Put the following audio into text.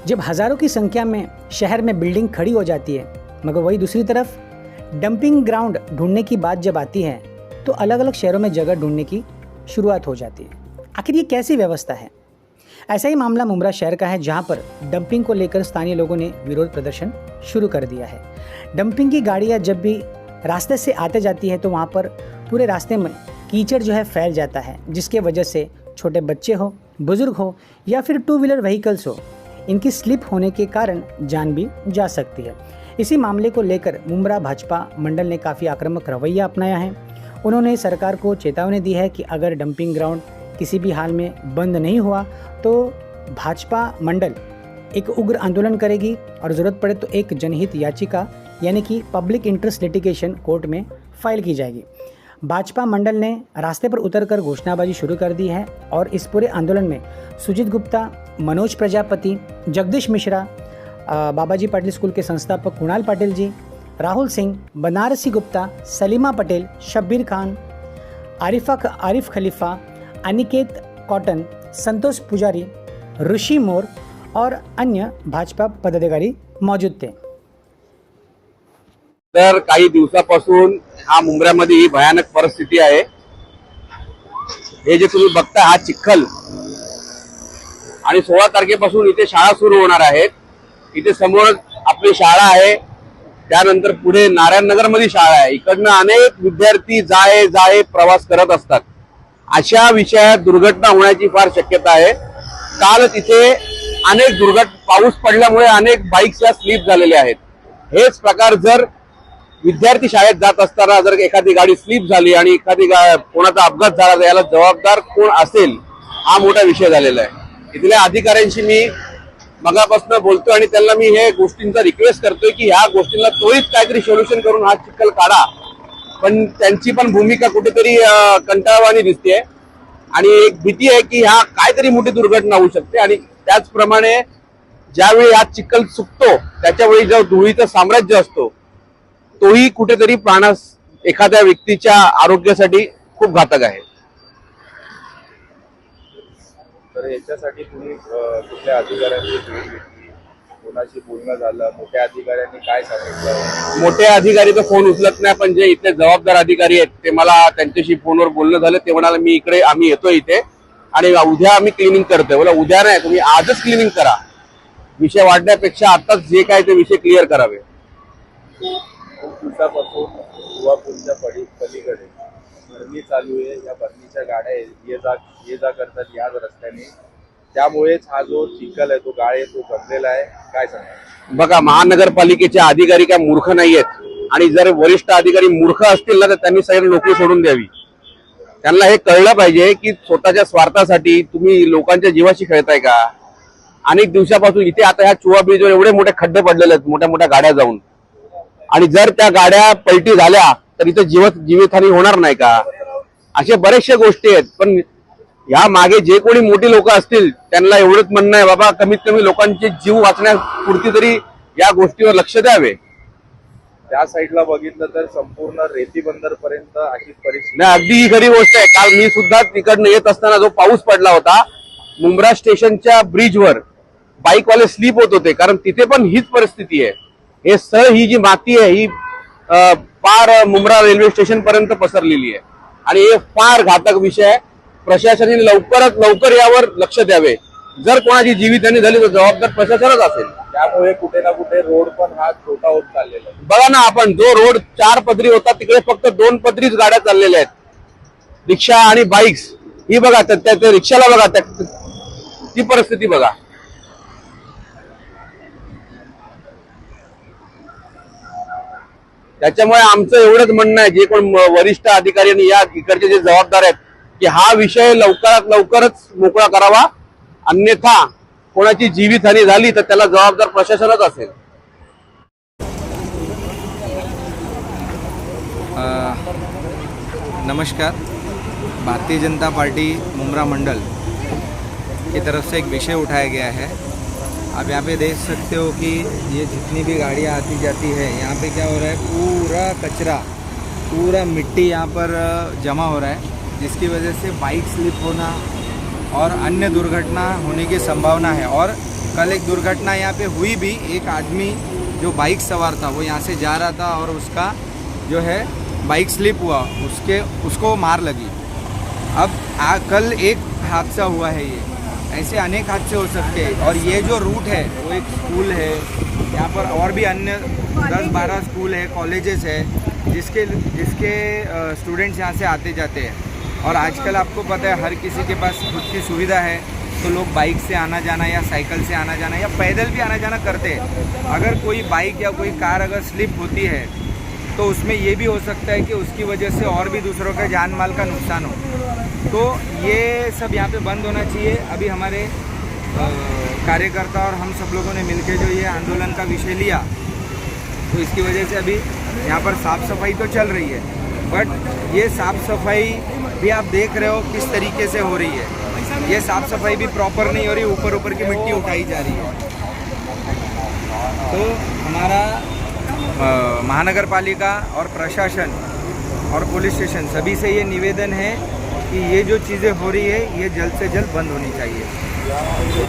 जब हज़ारों की संख्या में शहर में बिल्डिंग खड़ी हो जाती है, मगर वही दूसरी तरफ डंपिंग ग्राउंड ढूंढने की बात जब आती है तो अलग अलग शहरों में जगह ढूंढने की शुरुआत हो जाती है। आखिर ये कैसी व्यवस्था है? ऐसा ही मामला मुंब्रा शहर का है, जहां पर डंपिंग को लेकर स्थानीय लोगों ने विरोध प्रदर्शन शुरू कर दिया है। डंपिंग की गाड़ियां जब भी रास्ते से आते जाती है तो वहां पर पूरे रास्ते में कीचड़ जो है फैल जाता है, जिसके वजह से छोटे बच्चे हो, बुजुर्ग हो या फिर टू व्हीलर व्हीकल्स हो, इनकी स्लिप होने के कारण जान भी जा सकती है। इसी मामले को लेकर मुंब्रा भाजपा मंडल ने काफ़ी आक्रामक रवैया अपनाया है। उन्होंने सरकार को चेतावनी दी है कि अगर डंपिंग ग्राउंड किसी भी हाल में बंद नहीं हुआ तो भाजपा मंडल एक उग्र आंदोलन करेगी और ज़रूरत पड़े तो एक जनहित याचिका यानी कि पब्लिक इंटरेस्ट लिटिगेशन कोर्ट में फाइल की जाएगी। भाजपा मंडल ने रास्ते पर उतरकर घोषणाबाजी शुरू कर दी है और इस पूरे आंदोलन में सुजीत गुप्ता, मनोज प्रजापति, जगदीश मिश्रा, बाबाजी पाटिल स्कूल के संस्थापक कुणाल पाटिल जी, राहुल सिंह, बनारसी गुप्ता, सलीमा पटेल, शब्बीर खान, आरिफ खलीफा, अनिकेत कॉटन, संतोष पुजारी, ऋषि मोर और अन्य भाजपा पदाधिकारी मौजूद थे। तर काही दिवसापासून हा मुंब्र्यामध्ये ही भयानक परिस्थिती आहे। हे जे तुम्ही बघता हा चिखल आणि 16 तारखेपासून इथे शाळा सुरू होणार आहेत। इथे समोर आपली शाळा आहे, त्यानंतर पुढे नारायणनगर मध्ये शाळा आहे। इकडनं अनेक विद्यार्थी जाए प्रवास करत असतात। अशा विषयात दुर्घटना होण्याची फार शक्यता आहे। कालच इथे अनेक पाऊस पडल्यामुळे अनेक बाईक्स या स्लिप झालेल्या आहेत। हेच प्रकार जर विद्यार्थी शाळेत जात असताना जर एखादी गाडी स्लिप झाली आणि कोणाचा अपघात झाला तर याला जबाबदार कोण असेल हा मोठा विषय झालेला आहे। इथल्या अधिकाऱ्यांशी मी मगापासून बोलतोय आणि त्यांना मी हे गोष्टींचा रिक्वेस्ट करतोय की ह्या गोष्टींना त्वरित काहीतरी सोल्युशन करून हा चिखल काढा। पण त्यांची पण भूमिका कुठेतरी कंटाळवाणी दिसते आणि एक भीती आहे की ह्या काहीतरी मोठी दुर्घटना होऊ शकते। आणि त्याचप्रमाणे ज्यावेळी हा चिखल सुकतो त्याच्यावेळी जो धुळीचं साम्राज्य असतो तोही कुठेतरी प्राणास एखाद्या व्यक्तीच्या आरोग्यासाठी खूप घातक आहे। तर याच्यासाठी तुम्ही कुठल्या अधिकाऱ्यांची कोणाशी बोलणं झालं? मोठ्या अधिकाऱ्यांनी काय सांगितलं? मोठे अधिकारी तर फोन उचलत नाही, पण जे इथले जबाबदार अधिकारी आहेत ते मला त्यांच्याशी फोनवर बोलणं झालं। ते म्हणाले आम्ही येतोय इथे आणि उद्या आम्ही क्लिनिंग करतोय। बोला उद्या नाही, तुम्ही आजच क्लिनिंग करा। विषय वाढण्यापेक्षा आताच जे काय ते विषय क्लिअर करावे। खूप दिवसापासून युवापूरच्या पलीकडे भरणी चालू आहे। या भरणीच्या गाड्या ये जा करतात याच रस्त्याने, त्यामुळेच हा जो चिखल आहे तो गाळ तो बनलेला आहे। काय सांगा? बघा, महानगरपालिकेचे अधिकारी काय मूर्ख नाहीयेत आणि जर वरिष्ठ अधिकारी मूर्ख असतील ना तर त्यांनी सगळी नोकरी सोडून द्यावी। त्यांना हे कळलं पाहिजे की स्वतःच्या स्वार्थासाठी तुम्ही लोकांच्या जीवाशी खेळताय का? अनेक दिवसापासून इथे आता ह्या चुवा ब्रिजवर एवढे मोठे खड्डे पडलेले आहेत मोठ्या मोठ्या गाड्या जाऊन, आणि जर त्या गाड्या पलटी झाल्या तर इथे जीवितहानी होणार नाही का? अशा बऱ्याचशा गोष्टी आहेत। पण या मागे जे कोणी मोठी लोक असतील त्यांना एवढंच म्हणणं आहे, बाबा कमीत कमी लोकांचे जीव वाचण्यापुरती तरी या गोष्टीवर लक्ष द्यावे। त्या साईडला बघितलं तर संपूर्ण रेती बंदर पर्यंत अशी परिस्थिती नाही, अगदी ही खरी गोष्ट आहे। काल मी सुद्धा तिकडनं येत असताना जो पाऊस पडला होता, मुंब्रा स्टेशनच्या ब्रिजवर बाईकवाले स्लिप होत होते, कारण तिथे पण हीच परिस्थिती आहे। हे ही जी माती आहे ही पार मुंब्रा रेल्वे स्टेशन पर्यंत पसरलेली आहे आणि हे फार घातक विषय आहे। प्रशासनाने लवकरात लवकर यावर लक्ष द्यावे। जर कोणाची जीवितहानी झाली तर जबाबदार प्रशासनच असेल। त्यामुळे कुठे ना कुठे रोड पण हा छोटा होत चाललेला आहे। बघा ना, आपण जो रोड 4 पदरी होता तिकडे फक्त 2 पदरीच गाड्या चाललेल्या आहेत, रिक्षा आणि बाईक्स। ही बघा, त्या रिक्षाला बघा, ती परिस्थिती बघा। त्याच्यामुळे आमचं एवढंच म्हणणं आहे, जे कोण वरिष्ठ अधिकारी आणि या इकडचे जे जबाबदार आहेत की हा विषय लवकरात लवकरच मोकळा करावा, अन्यथा कोणाची जीवितहानी झाली तर त्याला जबाबदार प्रशासनच असेल। नमस्कार। भारतीय जनता पार्टी मुंब्रा मंडल की तरफ से एक विषय उठाया गया है। आप यहाँ पे देख सकते हो कि ये जितनी भी गाड़ियाँ आती जाती है, यहाँ पे क्या हो रहा है, पूरा कचरा, पूरा मिट्टी यहाँ पर जमा हो रहा है, जिसकी वजह से बाइक स्लिप होना और अन्य दुर्घटना होने की संभावना है। और कल एक दुर्घटना यहाँ पे हुई भी। एक आदमी जो बाइक सवार था वो यहाँ से जा रहा था और उसका जो है बाइक स्लिप हुआ, उसको मार लगी। अब कल एक हादसा हुआ है। ये ऐसे अनेक हादसे हो सकते हैं। और ये जो रूट है वो एक स्कूल है, यहाँ पर और भी अन्य 10-12 स्कूल है, कॉलेजेस है, जिसके स्टूडेंट्स यहाँ से आते जाते हैं। और आजकल आपको पता है हर किसी के पास खुद की सुविधा है, तो लोग बाइक से आना जाना या साइकिल से आना जाना या पैदल भी आना जाना करते हैं। अगर कोई बाइक या कोई कार अगर स्लिप होती है तो उसमें ये भी हो सकता है कि उसकी वजह से और भी दूसरों का जान माल का नुकसान हो। तो ये सब यहाँ पे बंद होना चाहिए। अभी हमारे कार्यकर्ता और हम सब लोगों ने मिलकर जो ये आंदोलन का विषय लिया, तो इसकी वजह से अभी यहाँ पर साफ़ सफाई तो चल रही है, बट ये साफ़ सफाई भी आप देख रहे हो किस तरीके से हो रही है। ये साफ़ सफाई भी प्रॉपर नहीं हो रही, ऊपर की मिट्टी उठाई जा रही है। तो हमारा महानगर पालिका और प्रशासन और पुलिस स्टेशन सभी से ये निवेदन है कि ये जो चीज़ें हो रही है ये जल्द से जल्द बंद होनी चाहिए।